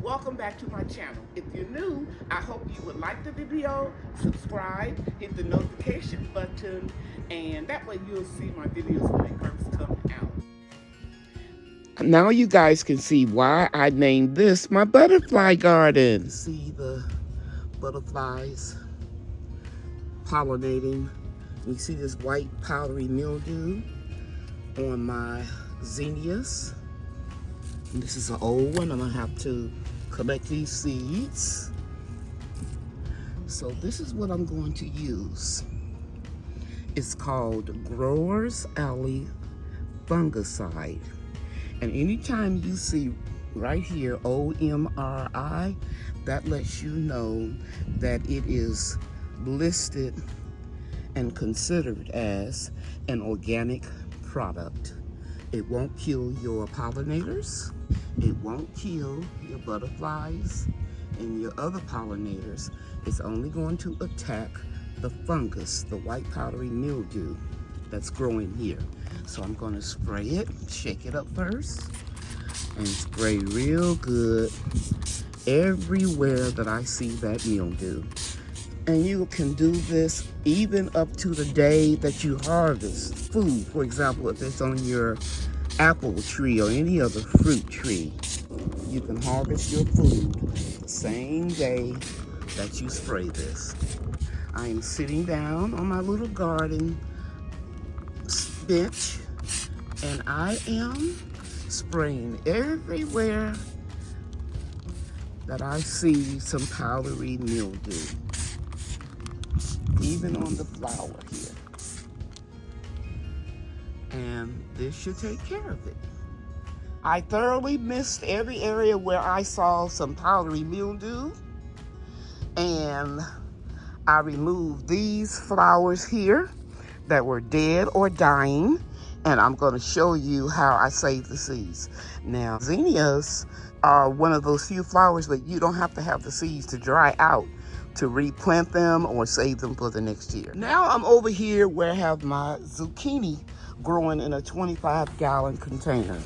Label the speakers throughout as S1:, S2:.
S1: welcome back to my channel. If you're new, I hope you would like the video, subscribe, hit the notification button, and that way you'll see my videos when they first come out. Now you guys can see why I named this my butterfly garden. See the butterflies pollinating. You see this white powdery mildew on my zinnias. And this is an old one. I'm gonna have to collect these seeds. So this is what I'm going to use. It's called Growers Alley Fungicide. And anytime you see right here, OMRI, that lets you know that it is listed and considered as an organic product. It won't kill your pollinators. It won't kill your butterflies and your other pollinators. It's only going to attack the fungus, the white powdery mildew that's growing here. So I'm going to spray it, shake it up first, and spray real good everywhere that I see that mildew. And you can do this even up to the day that you harvest food. For example, if it's on your apple tree or any other fruit tree, you can harvest your food the same day that you spray this. I am sitting down on my little garden bench, and I am spraying everywhere that I see some powdery mildew. Even on the flower here. And this should take care of it. I thoroughly missed every area where I saw some powdery mildew, and I removed these flowers here that were dead or dying, and I'm going to show you how I saved the seeds. Now, zinnias are one of those few flowers that you don't have to have the seeds to dry out to replant them or save them for the next year. Now I'm over here where I have my zucchini growing in a 25-gallon container.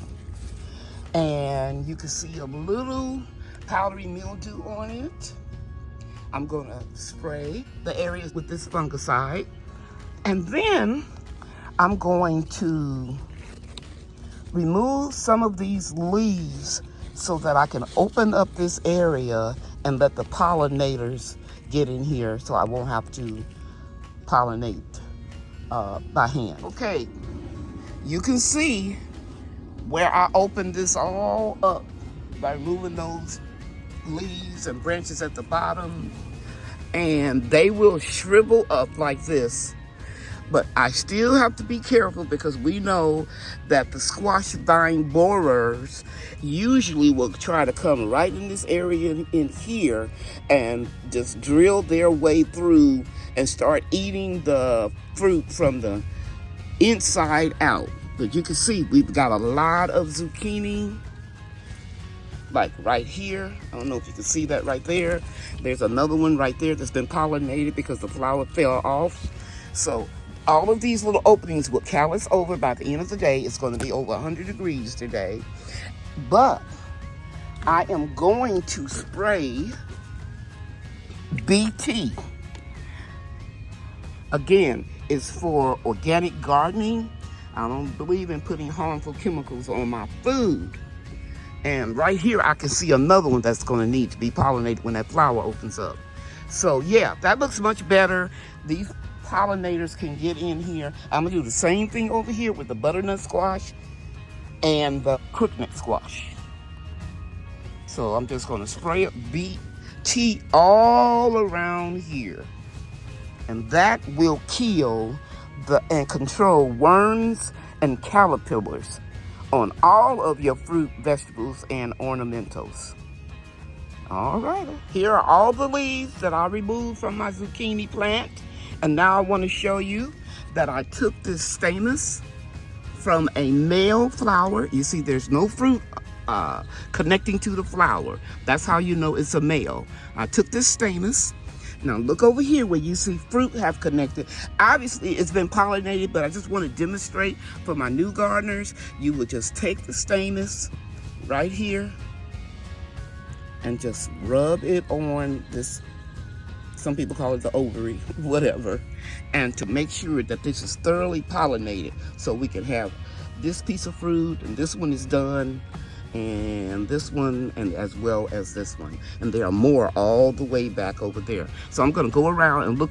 S1: And you can see a little powdery mildew on it. I'm gonna spray the areas with this fungicide. And then I'm going to remove some of these leaves so that I can open up this area and let the pollinators get in here so I won't have to pollinate by hand. Okay, you can see where I opened this all up by removing those leaves and branches at the bottom, and they will shrivel up like this. But I still have to be careful because we know that the squash vine borers usually will try to come right in this area in here and just drill their way through and start eating the fruit from the inside out. But you can see we've got a lot of zucchini, like right here. I don't know if you can see that right there. There's another one right there that's been pollinated because the flower fell off. So all of these little openings will callus over by the end of the day. It's going to be over 100 degrees today. But I am going to spray BT. Again, it's for organic gardening. I don't believe in putting harmful chemicals on my food. And right here, I can see another one that's going to need to be pollinated when that flower opens up. So yeah, that looks much better. These pollinators can get in here. I'm gonna do the same thing over here with the butternut squash and the crookneck squash. So I'm just gonna spray it BT all around here. And that will kill and control worms and caterpillars on all of your fruit, vegetables, and ornamentals. All right, here are all the leaves that I removed from my zucchini plant. And now I want to show you that I took this stamens from a male flower. You see there's no fruit connecting to the flower. That's how you know it's a male. I took this stamens. Now look over here where you see fruit have connected. Obviously it's been pollinated, but I just want to demonstrate for my new gardeners. You would just take the stamens right here and just rub it on this, some people call it the ovary, whatever, and to make sure that this is thoroughly pollinated so we can have this piece of fruit, and this one is done, and this one, and as well as this one. And there are more all the way back over there. So I'm gonna go around and look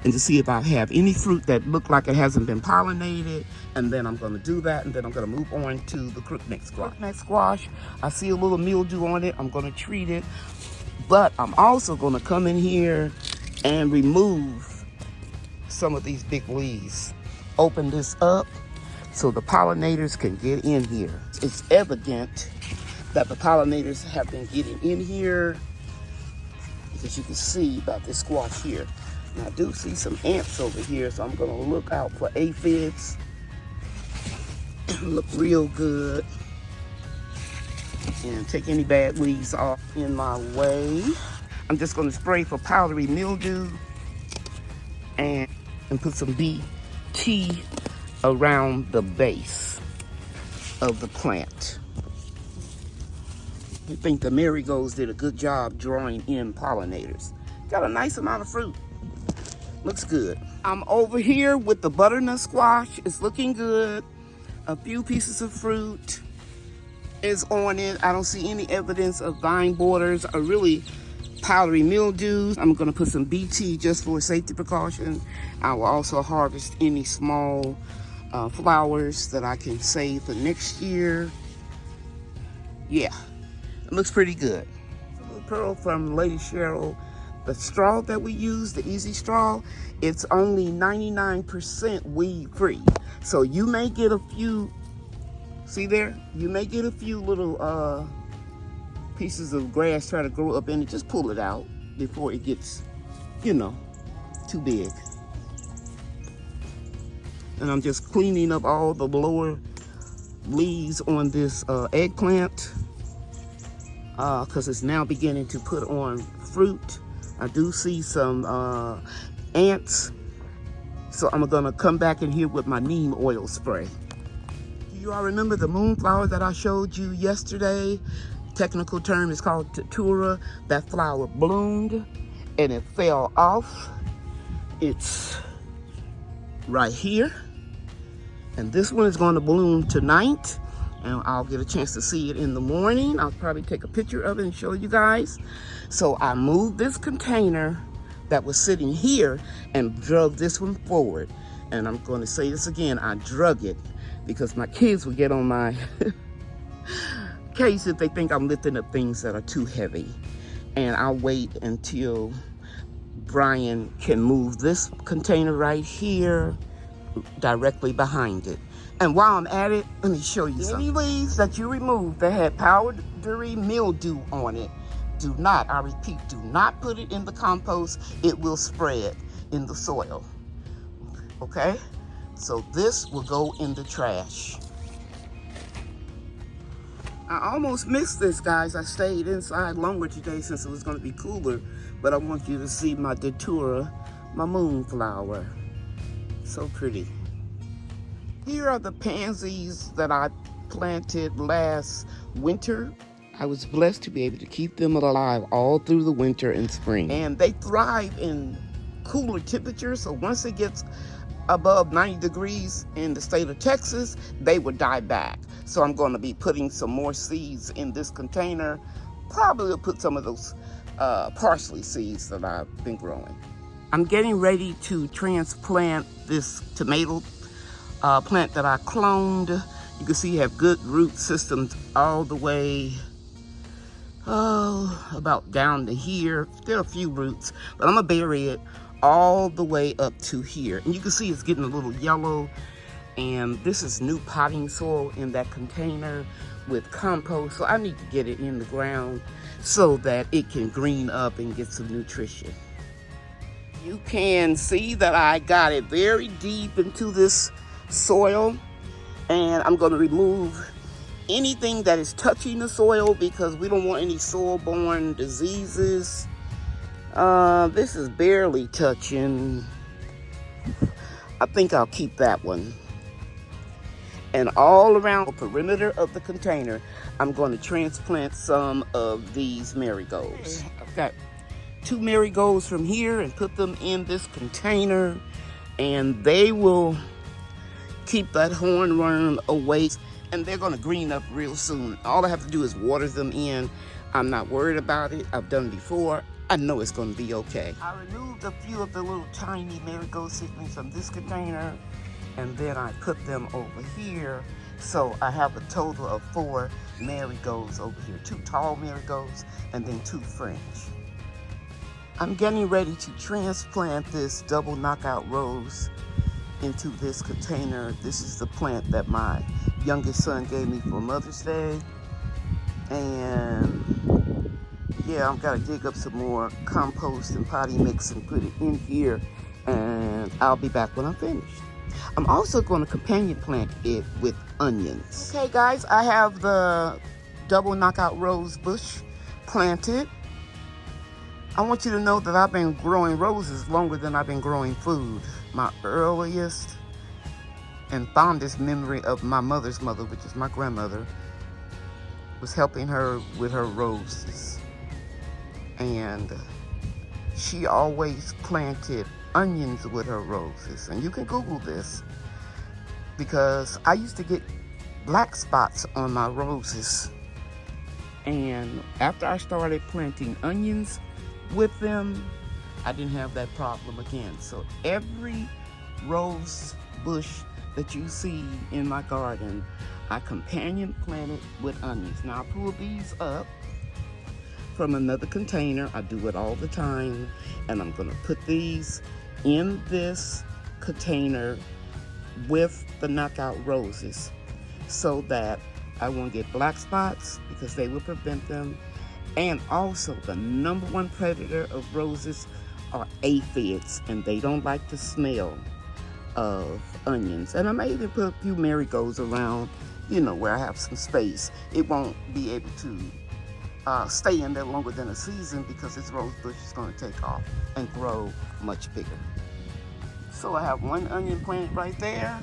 S1: and to see if I have any fruit that look like it hasn't been pollinated, and then I'm gonna do that, and then I'm gonna move on to the crookneck squash. Crookneck squash, I see a little mildew on it. I'm gonna treat it, but I'm also gonna come in here and remove some of these big leaves. Open this up so the pollinators can get in here. It's evident that the pollinators have been getting in here, because you can see about this squash here. And I do see some ants over here, so I'm gonna look out for aphids. Look real good. And take any bad leaves off in my way. I'm just gonna spray for powdery mildew and put some BT around the base of the plant. I think the marigolds did a good job drawing in pollinators. Got a nice amount of fruit. Looks good. I'm over here with the butternut squash. It's looking good. A few pieces of fruit is on it. I don't see any evidence of vine borders or really powdery mildews. I'm gonna put some BT just for safety precaution. I will also harvest any small flowers that I can save for next year. Yeah, it looks pretty good. A little pearl from Lady Cheryl. The straw that we use, the easy straw, it's only 99% weed free. So you may get a few, see there? You may get a few little pieces of grass try to grow up in it. Just pull it out before it gets, you know, too big. And I'm just cleaning up all the lower leaves on this eggplant because it's now beginning to put on fruit. I do see some ants, so I'm gonna come back in here with my neem oil spray. Do you all remember the moonflower that I showed you yesterday? Technical term is called Datura. That flower bloomed and it fell off. It's right here. And this one is going to bloom tonight, and I'll get a chance to see it in the morning. I'll probably take a picture of it and show you guys. So I moved this container that was sitting here and drug this one forward. And I'm going to say this again, I drug it because my kids will get on my case if they think I'm lifting up things that are too heavy. And I'll wait until Brian can move this container right here directly behind it. And while I'm at it, let me show you something. Any leaves that you remove that had powdery mildew on it, do not, I repeat, do not put it in the compost. It will spread in the soil. Okay? So this will go in the trash. I almost missed this, guys. I stayed inside longer today since it was going to be cooler, but I want you to see my Datura, my moonflower. So pretty. Here are the pansies that I planted last winter. I was blessed to be able to keep them alive all through the winter and spring. And they thrive in cooler temperatures, so once it gets above 90 degrees in the state of Texas, they would die back. So I'm going to be putting some more seeds in this container. Probably will put some of those parsley seeds that I've been growing. I'm getting ready to transplant this tomato plant that I cloned. You can see you have good root systems all the way about down to here. There are a few roots, but I'm gonna bury it all the way up to here. And you can see it's getting a little yellow. And this is new potting soil in that container with compost. So I need to get it in the ground so that it can green up and get some nutrition. You can see that I got it very deep into this soil, and I'm going to remove anything that is touching the soil because we don't want any soil-borne diseases. This is barely touching. I think I'll keep that one. And all around the perimeter of the container, I'm going to transplant some of these marigolds. I've got 2 marigolds from here and put them in this container, and they will keep that hornworm away, and they're going to green up real soon. All I have to do is water them in. I'm not worried about it. I've done it before. I know it's going to be okay. I removed a few of the little tiny marigold seedlings from this container, and then I put them over here. So I have a total of 4 marigolds over here. 2 tall marigolds and then 2 French. I'm getting ready to transplant this double knockout rose into this container. This is the plant that my youngest son gave me for Mother's Day. And yeah, I've got to dig up some more compost and potty mix and put it in here, and I'll be back when I'm finished. I'm also going to companion plant it with onions. Okay guys, I have the double knockout rose bush planted. I want you to know that I've been growing roses longer than I've been growing food. My earliest and fondest memory of my mother's mother, which is my grandmother, was helping her with her roses. And she always planted onions with her roses. And you can Google this, because I used to get black spots on my roses. And after I started planting onions with them, I didn't have that problem again. So every rose bush that you see in my garden, I companion planted with onions. Now I pull these up from another container. I do it all the time. And I'm gonna put these in this container with the knockout roses so that I won't get black spots, because they will prevent them. And also, the #1 predator of roses are aphids, and they don't like the smell of onions. And I may even put a few marigolds around, where I have some space. It won't be able to stay in there longer than a season, because this rose bush is going to take off and grow much bigger. So I have 1 onion planted right there,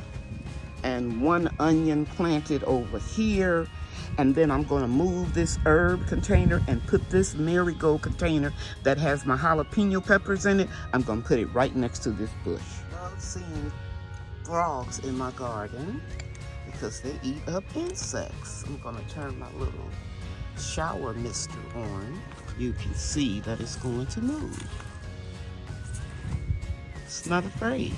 S1: and 1 onion planted over here. And then I'm going to move this herb container and put this marigold container that has my jalapeno peppers in it. I'm going to put it right next to this bush. I love seeing frogs in my garden because they eat up insects. I'm going to turn my little shower mister on. You can see that it's going to move. It's not afraid.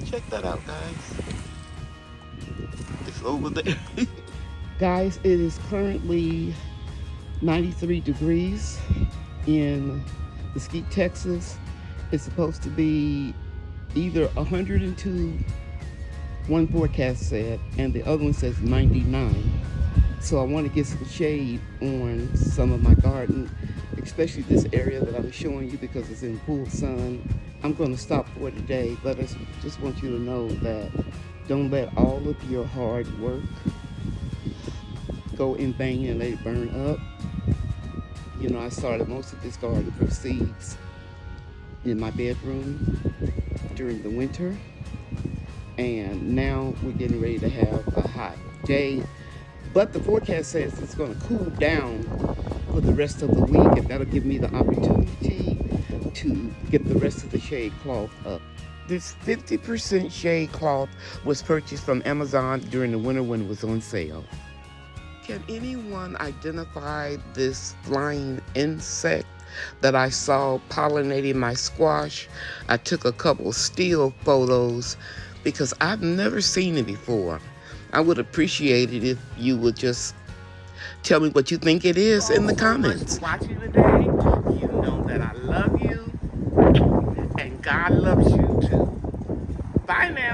S1: Check that out, guys. It's over there. Guys, it is currently 93 degrees in Mesquite, Texas. It's supposed to be either 102, one forecast said, and the other one says 99. So I want to get some shade on some of my garden, especially this area that I'm showing you because it's in full sun. I'm going to stop for today, but I just want you to know that don't let all of your hard work go in vain and let it burn up. I started most of this garden from seeds in my bedroom during the winter, and now we're getting ready to have a hot day. But the forecast says it's going to cool down for the rest of the week, and that'll give me the opportunity to get the rest of the shade cloth up. This 50% shade cloth was purchased from Amazon during the winter when it was on sale. Can anyone identify this flying insect that I saw pollinating my squash? I took a couple still photos because I've never seen it before. I would appreciate it if you would just tell me what you think it is in the comments. Watching today, you know that I love you and God loves you too. Bye now.